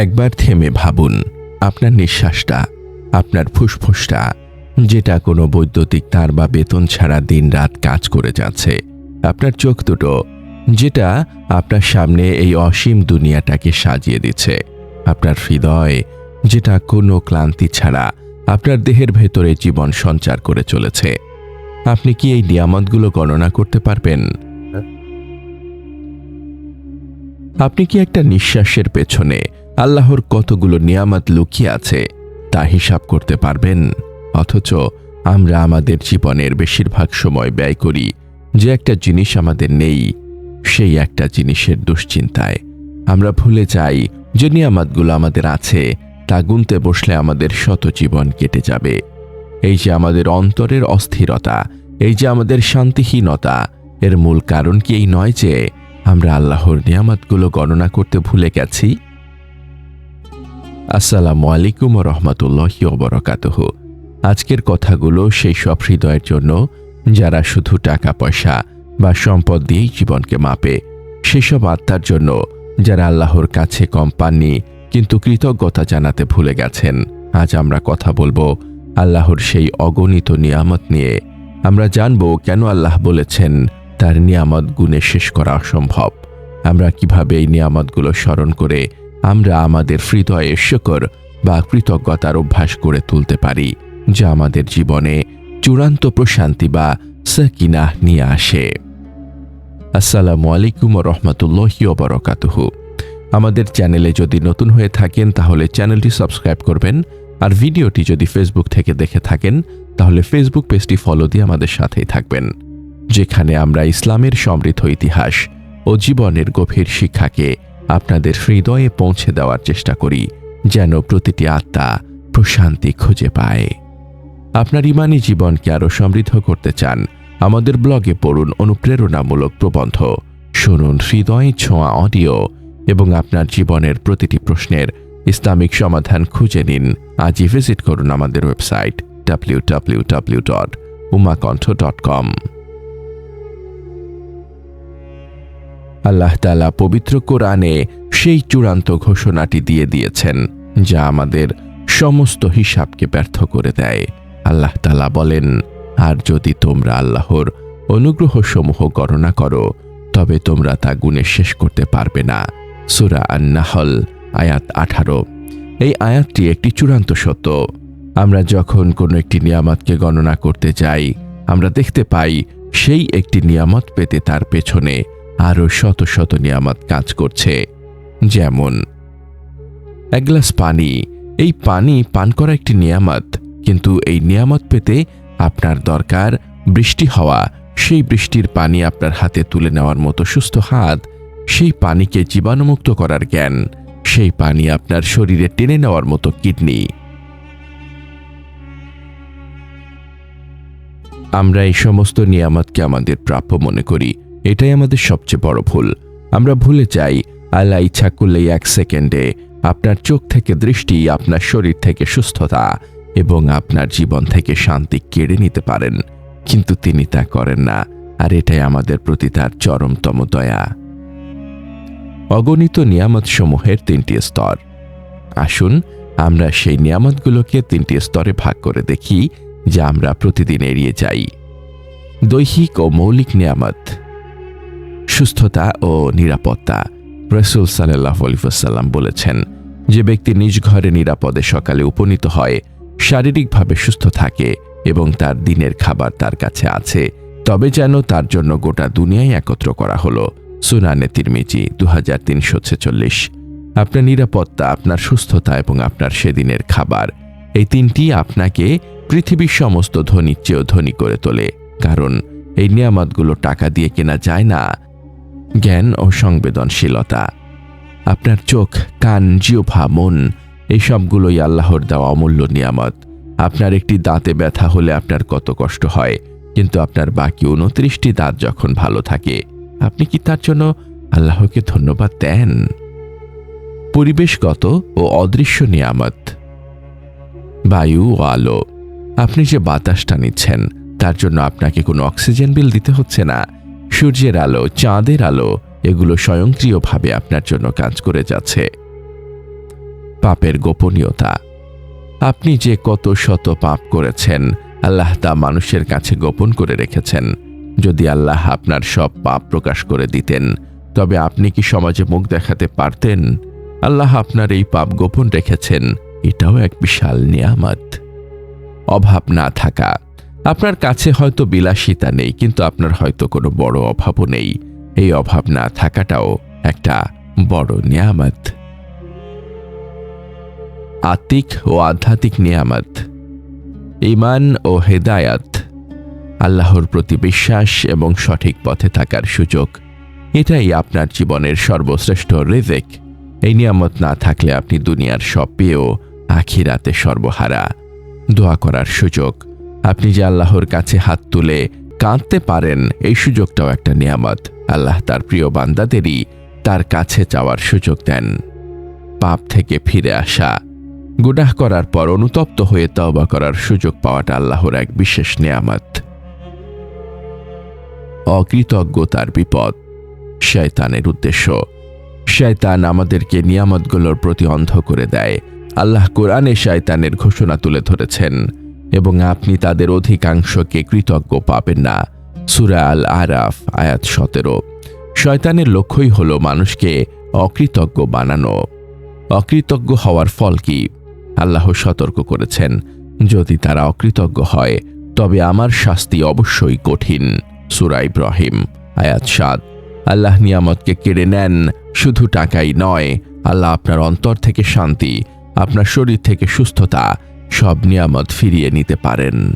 একবার থেমে ভাবুন, আপনার নিঃশ্বাসটা, আপনার ফুসফুসটা, যেটা কোনো বৈদ্যুতিক তার বা বেতন ছাড়া দিনরাত কাজ করে যাচ্ছে, আপনার চোখ দুটো, যেটা আপনার সামনে এই অসীম দুনিয়াটাকে সাজিয়ে দিচ্ছে, আপনার হৃদয়, যেটা কোনো ক্লান্তি ছাড়া আপনার দেহের ভেতরে জীবন সঞ্চার করে চলেছে। আপনি কি এই নিয়ামতগুলো গণনা করতে পারবেন? আপনি কি একটা নিঃশ্বাসের পেছনে আল্লাহর কতগুলো নিয়ামত লুকিয়ে আছে তা হিসাব করতে পারবেন? অথচ আমরা আমাদের জীবনের বেশিরভাগ সময় ব্যয় করি যে একটা জিনিস আমাদের নেই, সেই একটা জিনিসের দুশ্চিন্তায়। আমরা ভুলে যাই যে নিয়ামতগুলো আমাদের আছে, তা গুনতে বসলে আমাদের শত জীবন কেটে যাবে। এই যে আমাদের অন্তরের অস্থিরতা, এই যে আমাদের শান্তিহীনতা, এর মূল কারণ কি এই নয় যে আমরা আল্লাহর নিয়ামতগুলো গণনা করতে ভুলে গেছি? আসসালামু আলাইকুম ওয়া রাহমাতুল্লাহি ওয়া বারাকাতুহু। আজকের কথাগুলো সেই সব হৃদয়ের জন্য যারা শুধু টাকা পয়সা বা সম্পদ দিয়েই জীবনকে মাপে, সেসব আত্মার জন্য যারা আল্লাহর কাছে কম পাননি কিন্তু কৃতজ্ঞতা জানাতে ভুলে গেছেন। আজ আমরা কথা বলবো আল্লাহর সেই অগণিত নিয়ামত নিয়ে। আমরা জানব কেন আল্লাহ বলেছেন তার নিয়ামত গুণে শেষ করা অসম্ভব। আমরা কিভাবে এই নিয়ামতগুলো স্মরণ করে আমরা আমাদের হৃদয়ে শুকর বা কৃতজ্ঞতার অভ্যাস করে তুলতে পারি, যা আমাদের জীবনে চূড়ান্ত প্রশান্তি বা সাকিনাহ নিয়ে আসে। আসসালামু আলাইকুম ওয়া রাহমাতুল্লাহি ওয়া বারাকাতুহু। আমাদের চ্যানেলে যদি নতুন হয়ে থাকেন তাহলে চ্যানেলটি সাবস্ক্রাইব করবেন, আর ভিডিওটি যদি ফেসবুক থেকে দেখে থাকেন তাহলে ফেসবুক পেজটি ফলো দিয়ে আমাদের সাথেই থাকবেন, যেখানে আমরা ইসলামের সমৃদ্ধ ইতিহাস ও জীবনের গভীর শিক্ষাকে আপনাদের হৃদয়ে পৌঁছে দেওয়ার চেষ্টা করি, যেন প্রতিটি আত্মা প্রশান্তি খুঁজে পায়। আপনার ইমানি জীবনকে আরও সমৃদ্ধ করতে চান? আমাদের ব্লগে পড়ুন অনুপ্রেরণামূলক প্রবন্ধ, শুনুন হৃদয় ছোঁয়া অডিও এবং আপনার জীবনের প্রতিটি প্রশ্নের ইসলামিক সমাধান খুঁজে নিন। আজই ভিজিট করুন আমাদের ওয়েবসাইট www.umakantha.com। আল্লাহ তাআলা পবিত্র কোরআনে সেই চূড়ান্ত ঘোষণাটি দিয়ে দিয়েছেন যা আমাদের সমস্ত হিসাবকে ব্যর্থ করে দেয়। আল্লাহ তাআলা বলেন, আর যদি তোমরা আল্লাহর অনুগ্রহসমূহ গণনা করো তবে তোমরা তা গুণে শেষ করতে পারবে না। সূরা আন-নাহল আয়াত 18। এই আয়াতটি একটি চূড়ান্ত সত্য। আমরা যখন কোনো একটি নিয়ামতকে গণনা করতে যাই, আমরা দেখতে পাই সেই একটি নিয়ামত পেতে তার পেছনে আরও শত শত নিয়ামত কাজ করছে। যেমন এক গ্লাস পানি। এই পানি পান করা একটি নিয়ামত, কিন্তু এই নিয়ামত পেতে আপনার দরকার বৃষ্টি হওয়া, সেই বৃষ্টির পানি আপনার হাতে তুলে নেওয়ার মতো সুস্থ হাত, সেই পানিকে জীবাণুমুক্ত করার জ্ঞান, সেই পানি আপনার শরীরে টেনে নেওয়ার মতো কিডনি। আমরা এই সমস্ত নিয়ামতকে আমাদের প্রাপ্য মনে করি। এটাই আমাদের সবচেয়ে বড় ভুল। আমরা ভুলে যাই আল্লাহ ইচ্ছা করলেই এক সেকেন্ডে আপনার চোখ থেকে দৃষ্টি, আপনার শরীর থেকে সুস্থতা এবং আপনার জীবন থেকে শান্তি কেড়ে নিতে পারেন, কিন্তু তিনি তা করেন না। আর এটাই আমাদের প্রতি তার চরমতম দয়া। অগণিত নিয়ামত সমূহের 3টি স্তর। আসুন আমরা সেই নিয়ামতগুলোকে 3টি স্তরে ভাগ করে দেখি যা আমরা প্রতিদিন এড়িয়ে যাই। দৈহিক ও মৌলিক নিয়ামত। সুস্থতা ও নিরাপত্তা। রাসূল সাল্লাল্লাহু আলাইহি ওয়াসাল্লাম বলেছেন, যে ব্যক্তি নিজ ঘরে নিরাপদে সকালে উপনীত হয়, শারীরিকভাবে সুস্থ থাকে এবং তার দিনের খাবার তার কাছে আছে, তবে যেন তার জন্য গোটা দুনিয়ায় একত্র করা হলো। সুনানে তিরমিজি 2346। আপনার নিরাপত্তা, আপনার সুস্থতা এবং আপনার সেদিনের খাবার, এই 3টি আপনাকে পৃথিবীর সমস্ত ধনীর চেয়েও ধনী করে তোলে, কারণ এই নিয়ামতগুলো টাকা দিয়ে কেনা যায় না। জ্ঞান ও সংবেদনশীলতা। আপনার চোখ, কান, জিহ্বা, মন, এই সবগুলোই আল্লাহর দেওয়া অমূল্য নিয়ামত। আপনার একটি দাঁতে ব্যথা হলে আপনার কত কষ্ট হয়, কিন্তু আপনার বাকি 29টি দাঁত যখন ভালো থাকে, আপনি কি তার জন্য আল্লাহকে ধন্যবাদ দেন? পরিবেশগত ও অদৃশ্য নিয়ামত। বায়ু ও আলো। আপনি যে বাতাসটা নিচ্ছেন তার জন্য আপনাকে কোনো অক্সিজেন বিল দিতে হচ্ছে না। সূর্যের আলো, চাঁদের আলো, এগুলো স্বয়ংক্রিয়ভাবে আপনার জন্য কাজ করে যাচ্ছে। পাপের গোপনীয়তা। আপনি যে কত শত পাপ করেছেন, আল্লাহ তা মানুষের কাছে গোপন করে রেখেছেন। যদি আল্লাহ আপনার সব পাপ প্রকাশ করে দিতেন, তবে আপনি কি সমাজে মুখ দেখাতে পারতেন? আল্লাহ আপনার এই পাপ গোপন রেখেছেন, এটাও এক বিশাল নিয়ামত। অভাব না থাকা। আপনার কাছে হয়তো বিলাসিতা নেই, কিন্তু আপনার হয়তো কোনো বড় অভাবও নেই। এই অভাব না থাকাটাও একটা বড় নিয়ামত। আত্মিক ও আধ্যাত্মিক নিয়ামত। ঈমান ও হেদায়াত, আল্লাহর প্রতি বিশ্বাস এবং সঠিক পথে থাকার সুযোগ, এটাই আপনার জীবনের সর্বশ্রেষ্ঠ রিজিক। এই নিয়ামত না থাকলে আপনি দুনিয়ার সব পেয়েও আখিরাতে সর্বহারা। দোয়া করার সুযোগ। আপনি যে আল্লাহর কাছে হাত তুলে কাঁদতে পারেন, এই সুযোগটাও একটা নিয়ামত। আল্লাহ তার প্রিয় বান্দাদেরই তার কাছে যাওয়ার সুযোগ দেন। পাপ থেকে ফিরে আসা। গুনাহ করার পর অনুতপ্ত হয়ে তওবা করার সুযোগ পাওয়াটা আল্লাহর এক বিশেষ নিয়ামত। অকৃতজ্ঞতার বিপদ। শয়তানের উদ্দেশ্য। শয়তান আমাদেরকে নিয়ামতগুলোর প্রতি অন্ধ করে দেয়। আল্লাহ কোরআনে শয়তানের ঘোষণা তুলে ধরেছেন, এবং আপনি তাদের অধিকাংশকে কৃতজ্ঞ পাবেন না। সূরা আল আরাফ আয়াত 17। শয়তানের লক্ষ্যই হল মানুষকে অকৃতজ্ঞ বানানো। অকৃতজ্ঞ হওয়ার ফল কি? আল্লাহ সতর্ক করেছেন, যদি তারা অকৃতজ্ঞ হয় তবে আমার শাস্তি অবশ্যই কঠিন। সূরা ইব্রাহিম আয়াত 7। আল্লাহ নিয়ামতকে কেড়ে নেন, শুধু টাকাই নয়, আল্লাহ আপনার অন্তর থেকে শান্তি, আপনার শরীর থেকে সুস্থতা, সব নিয়ামত ফিরিয়ে নিতে পারেন।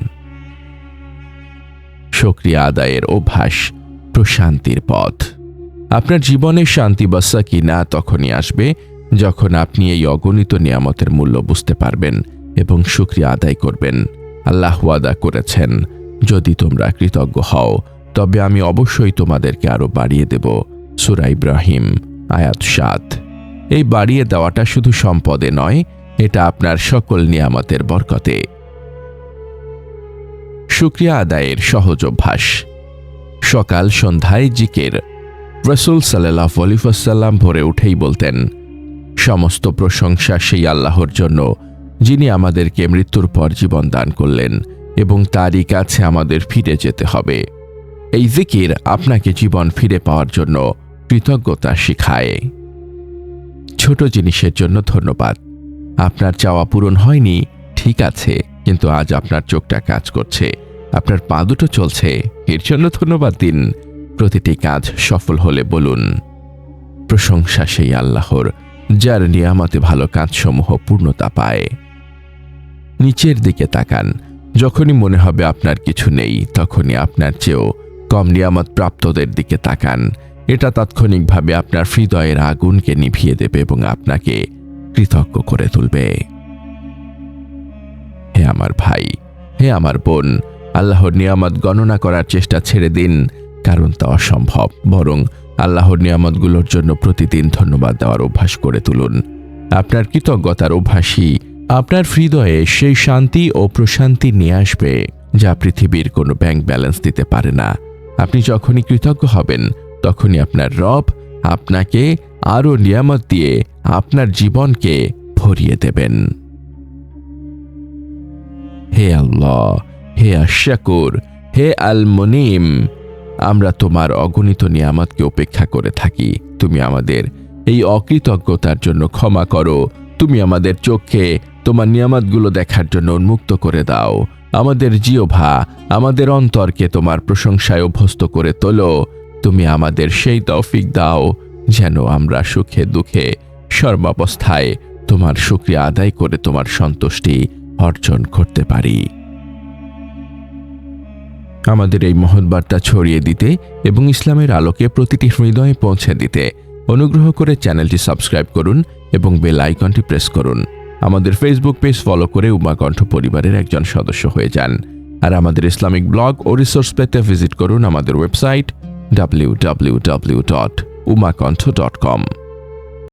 শুকরিয়া আদায়ের অভ্যাস। প্রশান্তির পথ। আপনার জীবনে শান্তি বা সাকিনা তখনই আসবে যখন আপনি এই অগণিত নিয়ামতের মূল্য বুঝতে পারবেন এবং শুকরিয়া আদায় করবেন। আল্লাহ ওয়াদা করেছেন, যদি তোমরা কৃতজ্ঞ হও তবে আমি অবশ্যই তোমাদেরকে আরো বাড়িয়ে দেব। সূরা ইব্রাহিম আয়াত 7। এই বাড়িয়ে দেওয়াটা শুধু সম্পদে নয়, এটা আপনার সকল নিয়ামতের বরকতে। শুকরিয়া আদায়ের সহজ অভ্যাস। সকাল সন্ধ্যায় জিকির। রাসূল সাল্লাল্লাহু আলাইহি ওয়াসাল্লাম ভোরে উঠেই বলতেন, সমস্ত প্রশংসা সেই আল্লাহর জন্য, যিনি আমাদেরকে মৃত্যুর পর জীবন দান করলেন এবং তারই কাছে আমাদের ফিরে যেতে হবে। এই জিকির আপনাকে জীবন ফিরে পাওয়ার জন্য কৃতজ্ঞতা শিখায়। ছোট জিনিসের জন্য ধন্যবাদ। আপনার চাওয়া পূরণ হয়নি, ঠিক আছে, কিন্তু আজ আপনার চোখটা কাজ করছে, আপনার পা দুটো চলছে, এর জন্য ধন্যবাদ দিন। প্রতিটি কাজ সফল হলে বলুন, প্রশংসা সেই আল্লাহর, যার নিয়ামতে ভালো কাজসমূহ পূর্ণতা পায়। নিচের দিকে তাকান। যখনই মনে হবে আপনার কিছু নেই, তখনই আপনার চেয়েও কম নিয়ামত প্রাপ্তদের দিকে তাকান। এটা তাৎক্ষণিকভাবে আপনার হৃদয়ের আগুনকে নিভিয়ে দেবে এবং আপনাকে কৃতজ্ঞ করে তুলবে। হে আমার ভাই, হে আমার বোন, আল্লাহর নিয়ামত গণনা করার চেষ্টা ছেড়ে দিন, কারণ তা অসম্ভব। বরং আল্লাহর নিয়ামতগুলোর জন্য প্রতিদিন ধন্যবাদ দেওয়ার অভ্যাস করে তুলুন। আপনার কৃতজ্ঞতার অভ্যাসই আপনার হৃদয়ে সেই শান্তি ও প্রশান্তি নিয়ে আসবে যা পৃথিবীর কোনো ব্যাংক ব্যালেন্স দিতে পারে না। আপনি যখনই কৃতজ্ঞ হবেন, তখনই আপনার রব আপনাকে আরও নিয়ামত দিয়ে আপনার জীবনকে ভরিয়ে দেবেন। হে আল্লাহ, হে আশ-শাকুর, হে আল মুনিম, আমরা তোমার অগণিত নিয়ামতকে উপেক্ষা করে থাকি। তুমি আমাদের এই অকৃতজ্ঞতার জন্য ক্ষমা করো। তুমি আমাদের চোখকে তোমার নিয়ামতগুলো দেখার জন্য উন্মুক্ত করে দাও। আমাদের জিহ্বা, আমাদের অন্তরকে তোমার প্রশংসায় অভ্যস্ত করে তোলো। তুমি আমাদের সেই তৌফিক দাও যেন আমরা সুখে দুঃখে সর্বাবস্থায় তোমার শুকরিয়া আদায় করে তোমার সন্তুষ্টি অর্জন করতে পারি। আমাদের এই মহৎ বার্তা ছড়িয়ে দিতে এবং ইসলামের আলোকে প্রতিটি হৃদয়ে পৌঁছে দিতে অনুগ্রহ করে চ্যানেলটি সাবস্ক্রাইব করুন এবং বেল আইকনটি প্রেস করুন। আমাদের ফেসবুক পেজ ফলো করে উমা কণ্ঠ পরিবারের একজন সদস্য হয়ে যান। আর আমাদের ইসলামিক ব্লগ ও রিসোর্স পেতে ভিজিট করুন আমাদের ওয়েবসাইট www.umakontho.com।